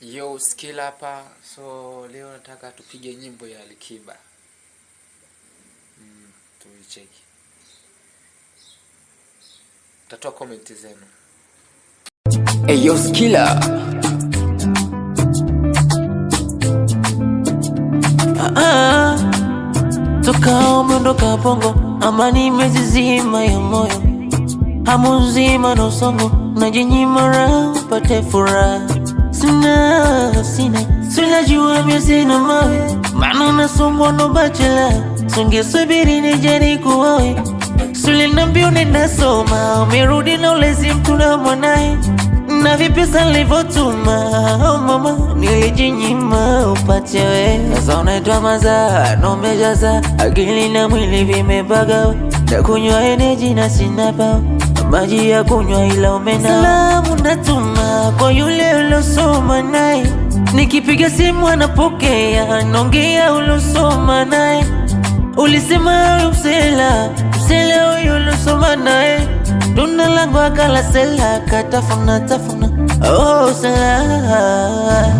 Yo, Skilla hapa. So leo nataka tupige nyimbo ya Alikiba. Tuicheki. Tatoa comment zenu. Yo, Skilla. Toka umeondoka bongo, amani imezizima ya moyo. Hamu nzima na usongo, najinyima raha upate furaha. Sina jua mimi sina mawe, maana nasongwa no bachela. Sungesubiri nije kuoe, sulinambia unaenda soma, umerudi na ulezi mtu na mwanae. Na vipesa nilivyotuma, oh mama, nilijinyima upate we. Sasa unaitwa mazaa, na umejaza akili na mwili vimebaga. Nakunywa energy na sina pao, maji ya kunywa ila umena. Salamu natuma kwa yule ulosoma naye, nikipiga simu anapokea, naongea ulosoma naye. Ulisema msela huyu ulosoma naye, tunda langu akala sela, katafuna. Oh sela